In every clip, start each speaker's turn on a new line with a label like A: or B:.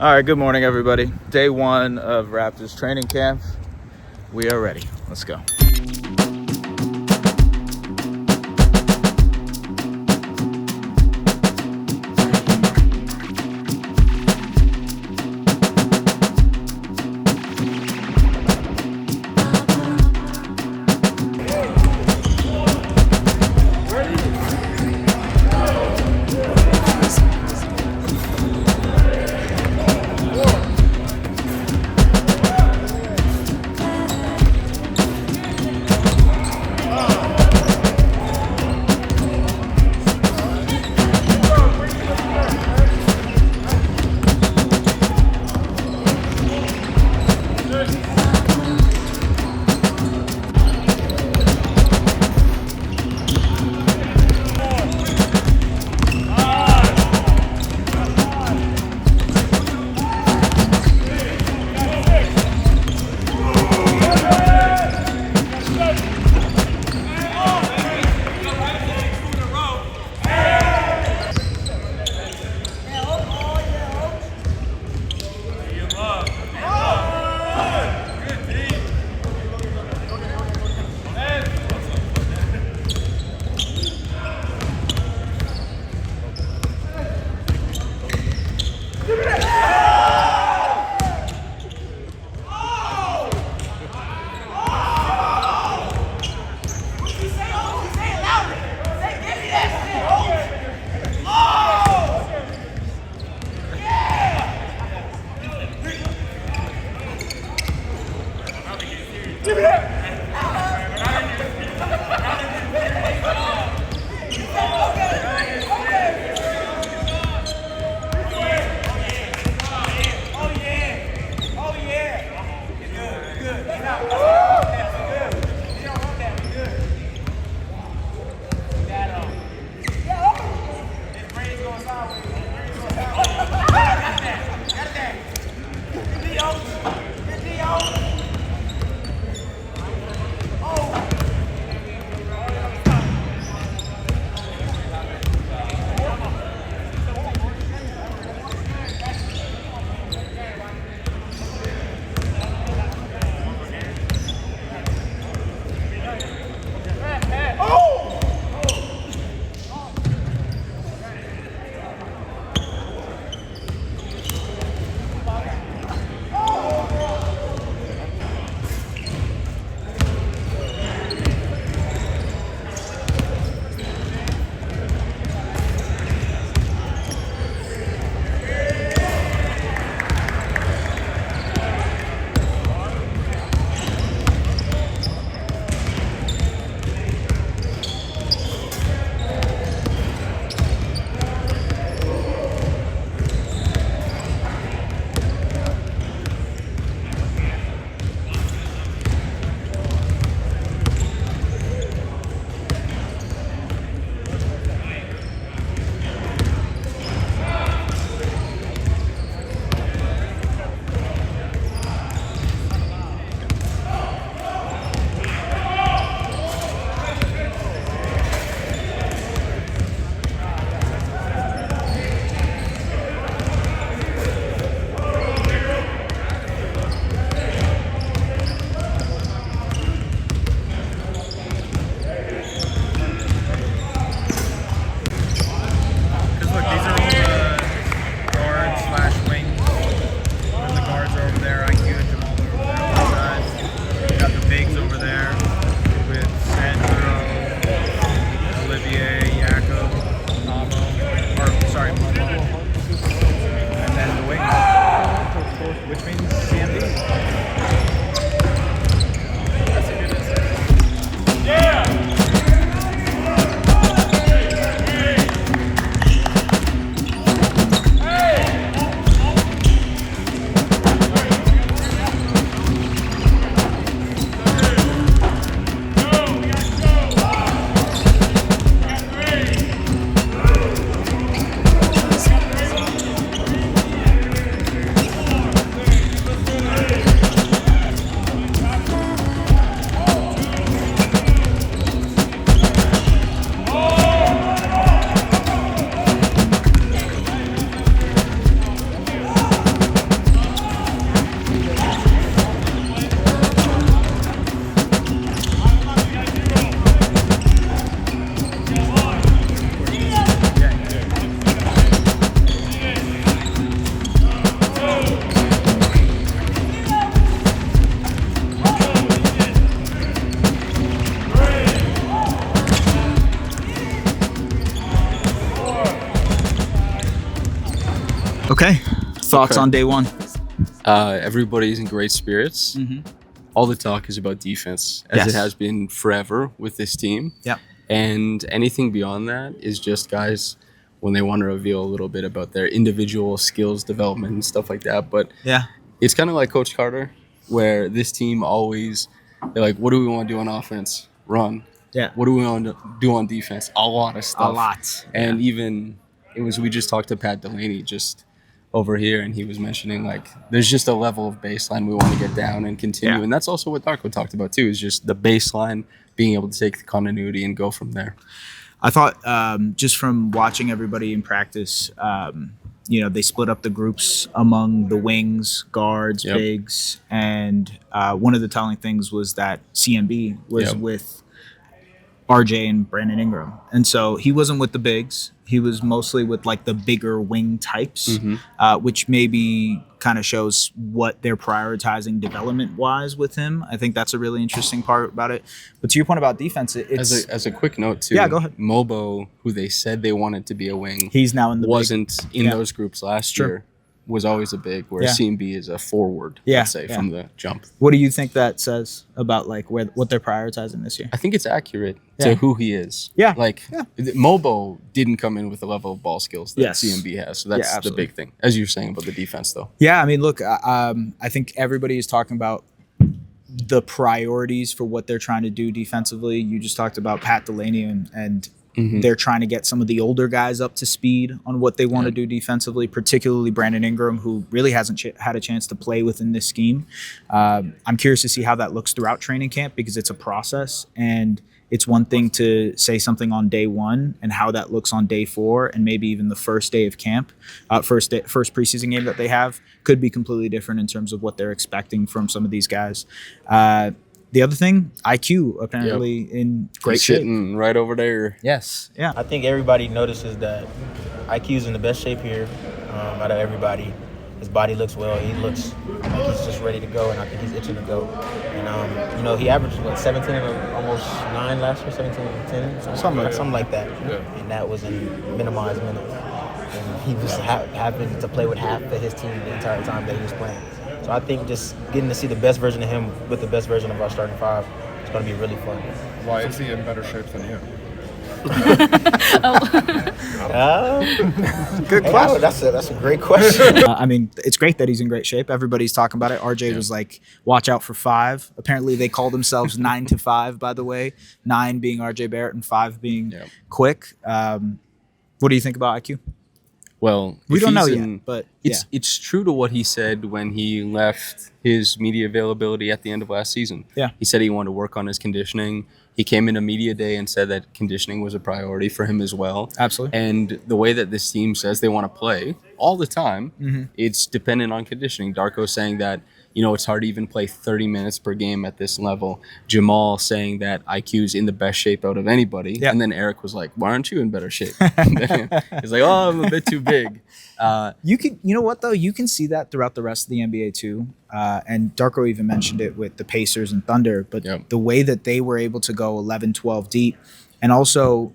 A: All right, good morning, everybody. Day one of Raptors training camp. We are ready. Let's go. Thoughts on day one?
B: Everybody's in great spirits. All the talk is about defense, as it has been forever with this team.
A: Yep.
B: And anything beyond that is just guys when they want to reveal a little bit about their individual skills development and stuff like that. But it's kind of like Coach Carter, where this team always, they're like, what do we want to do on offense? Run.
A: Yeah.
B: What do we want to do on defense? A lot of stuff.
A: A lot.
B: And even, we just talked to Pat Delaney just over here, and he was mentioning, like, there's just a level of baseline we want to get down and continue. And that's also what Darko talked about, too, is just the baseline, being able to take the continuity and go from there.
A: I thought just from watching everybody in practice, they split up the groups among the wings, guards, bigs, and one of the telling things was that CMB was with RJ and Brandon Ingram. And so he wasn't with the bigs. He was mostly with like the bigger wing types, which maybe kind of shows what they're prioritizing development-wise with him. I think that's a really interesting part about it. But to your point about defense, it's...
B: As a quick note, too.
A: Yeah, go ahead.
B: Mobo, who they said they wanted to be a wing,
A: he's now in the
B: wasn't in those groups last year. Was always a big, where CMB is a forward, let's say, from the jump.
A: What do you think that says about like what they're prioritizing this year?
B: I think it's accurate to who he is. Mobo didn't come in with the level of ball skills that CMB has, so that's the big thing, as you're saying about the defense, though. Yeah,
A: I mean, look, I think everybody is talking about the priorities for what they're trying to do defensively. You just talked about Pat Delaney and they're trying to get some of the older guys up to speed on what they want to do defensively, particularly Brandon Ingram, who really hasn't had a chance to play within this scheme. I'm curious to see how that looks throughout training camp because it's a process, and it's one thing to say something on day one and how that looks on day 4 and maybe even the first day of camp, first preseason game that they have could be completely different in terms of what they're expecting from some of these guys. The other thing, IQ apparently in great shape.
B: Sitting right over there.
A: Yes. Yeah.
C: I think everybody notices that IQ's in the best shape here out of everybody. His body looks well. He looks like he's just ready to go, and I think he's itching to go. And, he averaged, 17 and almost 9 last year, 17 and 10? Something like that. Yeah. And that was in minimized minutes. And he was happened to play with half of his team the entire time that he was playing. So I think just getting to see the best version of him with the best version of our starting 5 is going to be really fun.
D: Why is he in better shape than you?
A: Good question.
C: That's a great question.
A: I mean, it's great that he's in great shape. Everybody's talking about it. RJ was like, watch out for 5. Apparently they call themselves 9 to 5, by the way. 9 being RJ Barrett and 5 being Quick. What do you think about IQ?
B: Well,
A: we don't know yet, but
B: it's true to what he said when he left his media availability at the end of last season.
A: Yeah.
B: He said he wanted to work on his conditioning. He came into media day and said that conditioning was a priority for him as well.
A: Absolutely.
B: And the way that this team says they want to play all the time, it's dependent on conditioning. Darko's saying that, it's hard to even play 30 minutes per game at this level. Jamal saying that IQ's in the best shape out of anybody.
A: Yep.
B: And then Eric was like, why aren't you in better shape? He's like, oh, I'm a bit too big.
A: You know what, though? You can see that throughout the rest of the NBA, too. And Darko even mentioned it with the Pacers and Thunder. But the way that they were able to go 11, 12 deep. And also,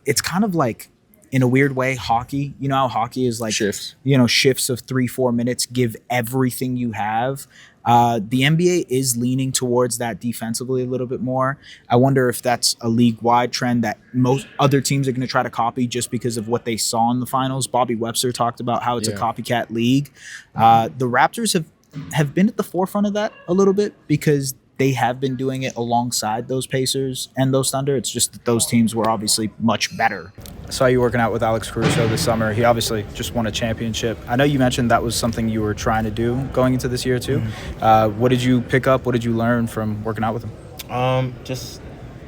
A: it's kind of like, in a weird way, hockey. You know how hockey is like
B: shifts.
A: Shifts of 3-4 minutes, give everything you have. The NBA is leaning towards that defensively a little bit more. I wonder if that's a league-wide trend that most other teams are going to try to copy just because of what they saw in the finals. Bobby Webster talked about how it's a copycat league. The Raptors have been at the forefront of that a little bit because they have been doing it alongside those Pacers and those Thunder. It's just that those teams were obviously much better. I saw you working out with Alex Caruso this summer. He obviously just won a championship. I know you mentioned that was something you were trying to do going into this year too. What did you pick up? What did you learn from working out with him?
C: Just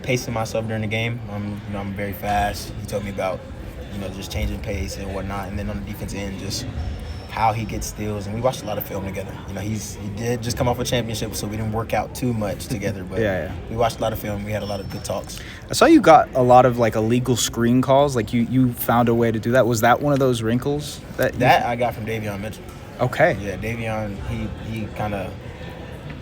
C: pacing myself during the game. I'm very fast. He told me about, just changing pace and whatnot. And then on the defense end, just how he gets steals, and we watched a lot of film together. He did just come off a championship, so we didn't work out too much together, but we watched a lot of film. We had a lot of good talks.
A: I saw you got a lot of like illegal screen calls. Like you found a way to do that. Was that one of those wrinkles that
C: I got from Davion Mitchell?
A: Okay.
C: Yeah, Davion, he kind of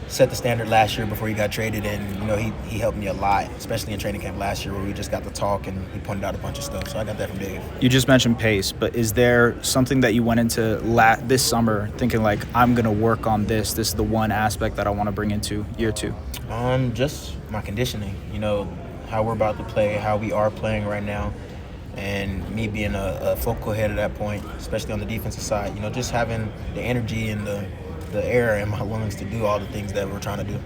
C: set the standard last year before he got traded, and you know he helped me a lot, especially in training camp last year where we just got to talk and he pointed out a bunch of stuff. So I got that from Dave.
A: You just mentioned pace, but is there something that you went into this summer thinking like, I'm going to work on this? This is the one aspect that I want to bring into year 2.
C: Just my conditioning. You know, how we're about to play, how we are playing right now, and me being a focal head at that point, especially on the defensive side. You know, just having the energy and the air and my lungs to do all the things that we're trying to do.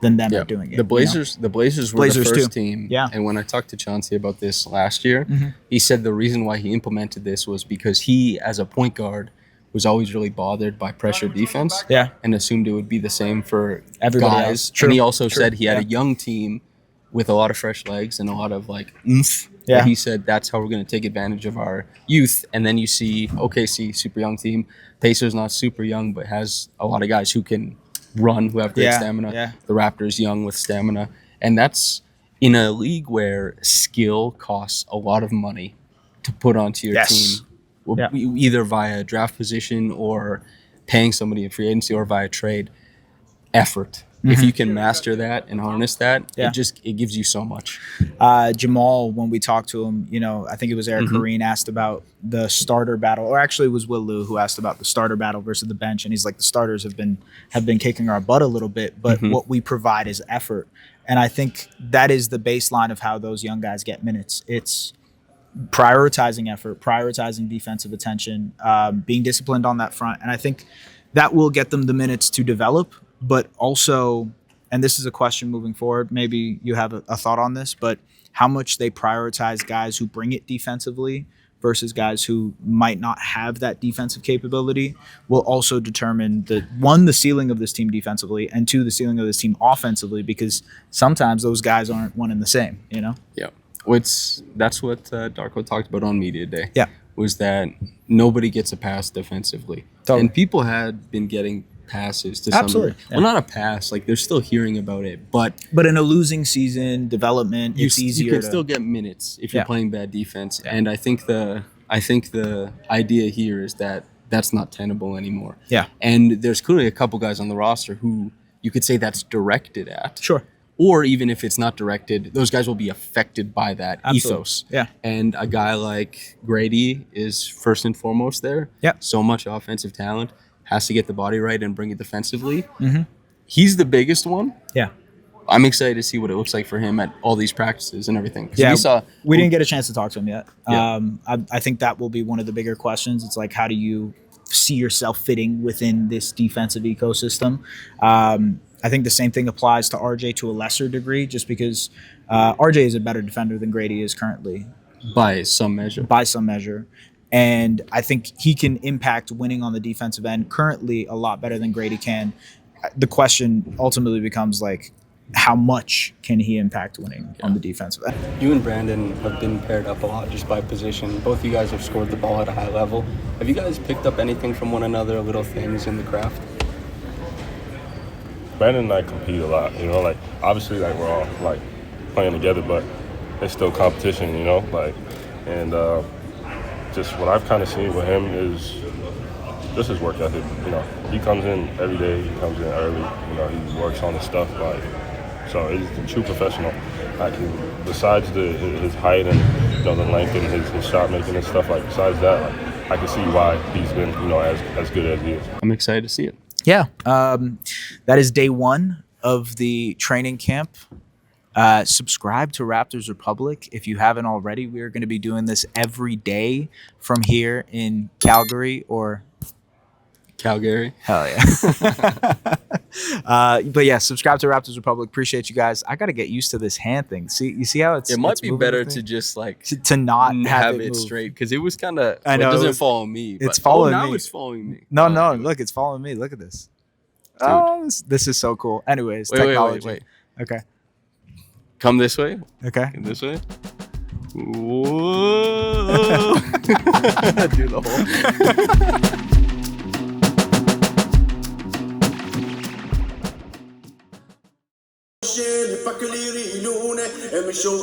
A: Than them not doing it.
B: The Blazers were the first team.
A: Yeah.
B: And when I talked to Chauncey about this last year, he said the reason why he implemented this was because he, as a point guard, was always really bothered by pressure defense.
A: Yeah.
B: And assumed it would be the same for
A: everybody
B: guys.
A: else. True.
B: And he also said he had a young team with a lot of fresh legs and a lot of like oomph.
A: Yeah.
B: And he said that's how we're going to take advantage of our youth. And then you see OKC, super young team. Pacers not super young, but has a lot of guys who can run, who have great stamina.
A: Yeah.
B: The Raptors young with stamina. And that's in a league where skill costs a lot of money to put onto your team. Either via draft position or paying somebody in free agency or via trade. Effort. If you can master that and harness that, it gives you so much.
A: Jamal, when we talked to him, you know, I think it was Eric Kareen asked about the starter battle, or actually it was Will Lou who asked about the starter battle versus the bench, and he's like, the starters have been kicking our butt a little bit, but what we provide is effort. And I think that is the baseline of how those young guys get minutes. It's prioritizing effort, prioritizing defensive attention, being disciplined on that front. And I think that will get them the minutes to develop. But also, and this is a question moving forward, maybe you have a thought on this, but how much they prioritize guys who bring it defensively versus guys who might not have that defensive capability will also determine the ceiling of this team defensively, and 2, the ceiling of this team offensively, because sometimes those guys aren't one and the same, you know?
B: Yeah. That's what Darko talked about on Media Day.
A: Yeah.
B: Was that nobody gets a pass defensively.
A: Totally.
B: And people had been getting passes to some degree. Well, not a pass, like they're still hearing about it, but
A: in a losing season, development, it's easier.
B: You can still get minutes if you're playing bad defense. And I think the idea here is that that's not tenable anymore.
A: Yeah.
B: And there's clearly a couple guys on the roster who you could say that's directed at.
A: Sure.
B: Or even if it's not directed, those guys will be affected by that ethos.
A: Yeah.
B: And a guy like Grady is first and foremost there.
A: Yeah.
B: So much offensive talent. Has to get the body right and bring it defensively. He's the biggest one.
A: Yeah.
B: I'm excited to see what it looks like for him at all these practices and everything.
A: Yeah, we didn't get a chance to talk to him yet.
B: Yeah.
A: I think that will be one of the bigger questions. It's like, how do you see yourself fitting within this defensive ecosystem? I think the same thing applies to RJ to a lesser degree, just because RJ is a better defender than Grady is currently.
B: By some measure.
A: And I think he can impact winning on the defensive end currently a lot better than Grady can. The question ultimately becomes like, how much can he impact winning on the defensive end?
B: You and Brandon have been paired up a lot just by position. Both of you guys have scored the ball at a high level. Have you guys picked up anything from one another, little things in the craft?
E: Brandon and I compete a lot, you know, like obviously like we're all like playing together, but it's still competition, you know, like, and just what I've kind of seen with him is just his work ethic. You know, he comes in every day. He comes in early. You know, he works on his stuff. Like, so he's a true professional. Like, besides his height and the length and his shot making and stuff. Like, besides that, like, I can see why he's been as good as he is.
B: I'm excited to see it.
A: Yeah, that is day 1 of the training camp. Subscribe to Raptors Republic if you haven't already. We are going to be doing this every day from here in Calgary or
B: Calgary.
A: Hell yeah. But yeah, subscribe to Raptors Republic. Appreciate you guys. I got to get used to this hand thing. You see how it's.
B: It might be better to just like
A: to not
B: have it
A: move
B: straight, because it was kind of.
A: I know
B: it doesn't follow me.
A: It's following me.
B: Now it's following me.
A: No, look, it's following me. Look at this. Dude. Oh, this is so cool. Anyways, technology.
B: Wait.
A: Okay.
B: Come this way.
A: Okay.
B: Come this way. Whoa. Do the whole.
F: show